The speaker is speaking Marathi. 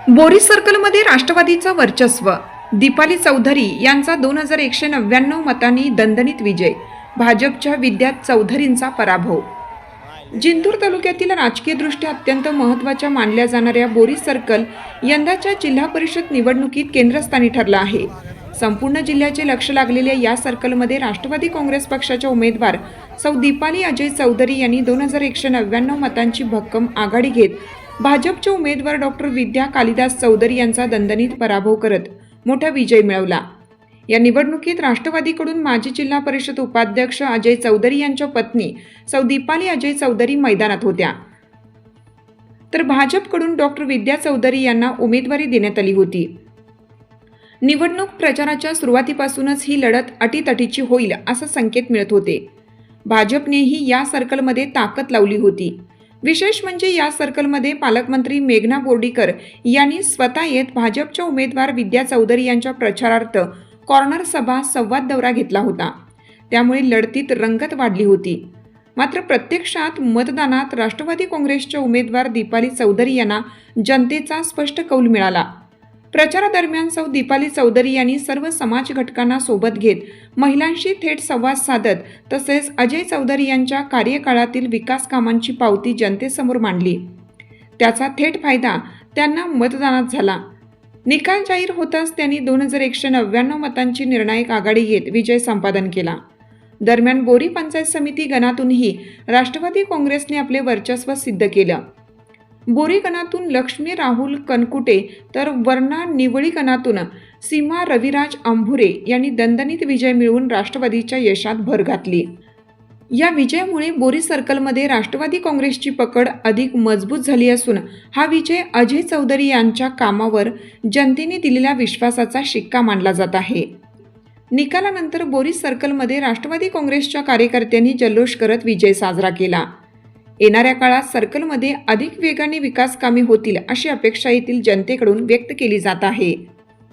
बोरी सर्कलमध्ये राष्ट्रवादीचं वर्चस्व. दीपाली चौधरी यांचा 2199 मतांनी दणदणीत विजय. भाजपच्या विद्या चौधरींचा पराभव. जिंतूर तालुक्यातील राजकीयदृष्ट्या अत्यंत महत्त्वाच्या मानल्या जाणाऱ्या बोरी सर्कल यंदाच्या जिल्हा परिषद निवडणुकीत केंद्रस्थानी ठरला आहे. संपूर्ण जिल्ह्याचे लक्ष लागलेल्या या सर्कलमध्ये राष्ट्रवादी काँग्रेस पक्षाच्या उमेदवार सौ दीपाली अजय चौधरी यांनी 2199 मतांची भक्कम आघाडी घेत भाजपचे उमेदवार डॉक्टर विद्या कालिदास चौधरी यांचा दणदणीत पराभव करत मोठा विजय मिळवला. या निवडणुकीत राष्ट्रवादीकडून माजी जिल्हा परिषद उपाध्यक्ष अजय चौधरी यांच्या पत्नी सौ दीपाली अजय चौधरी मैदानात होत्या, तर भाजपकडून डॉक्टर विद्या चौधरी यांना उमेदवारी देण्यात आली होती. निवडणूक प्रचाराच्या सुरुवातीपासूनच ही लढत अटीतटीची होईल असा संकेत मिळत होते. भाजपनेही या सर्कलमध्ये ताकद लावली होती. विशेष म्हणजे या सर्कलमध्ये पालकमंत्री मेघना बोर्डीकर यांनी स्वतः येत भाजपच्या उमेदवार विद्या चौधरी यांच्या प्रचारार्थ कॉर्नर सभा संवाद दौरा घेतला होता. त्यामुळे लढतीत रंगत वाढली होती. मात्र प्रत्यक्षात मतदानात राष्ट्रवादी काँग्रेसच्या उमेदवार दीपाली चौधरी यांना जनतेचा स्पष्ट कौल मिळाला. प्रचारादरम्यान सौ दीपाली चौधरी यांनी सर्व समाज घटकांना सोबत घेत महिलांशी थेट संवाद साधत तसेच अजय चौधरी यांच्या कार्यकाळातील विकास कामांची पावती जनतेसमोर मांडली. त्याचा थेट फायदा त्यांना मतदानात झाला. निकाल जाहीर होताच त्यांनी 2199 मतांची निर्णायक आघाडी घेत विजय संपादन केला. दरम्यान बोरी पंचायत समिती गणातूनही राष्ट्रवादी काँग्रेसने आपले वर्चस्व सिद्ध केलं. बोरी गणातून लक्ष्मी राहुल कनकुटे तर वर्णा निवळी गणातून सीमा रविराज अंभुरे यांनी दणदणीत विजय मिळवून राष्ट्रवादीच्या यशात भर घातली. या विजयामुळे बोरी सर्कलमध्ये राष्ट्रवादी काँग्रेसची पकड अधिक मजबूत झाली असून हा विजय अजय चौधरी यांच्या कामावर जनतेने दिलेल्या विश्वासाचा शिक्का मानला जात आहे. निकालानंतर बोरी सर्कलमध्ये राष्ट्रवादी काँग्रेसच्या कार्यकर्त्यांनी जल्लोष करत विजय साजरा केला. येणाऱ्या काळात सर्कलमध्ये अधिक वेगाने विकास कामे होतील अशी अपेक्षा येथील जनतेकडून व्यक्त केली जात आहे.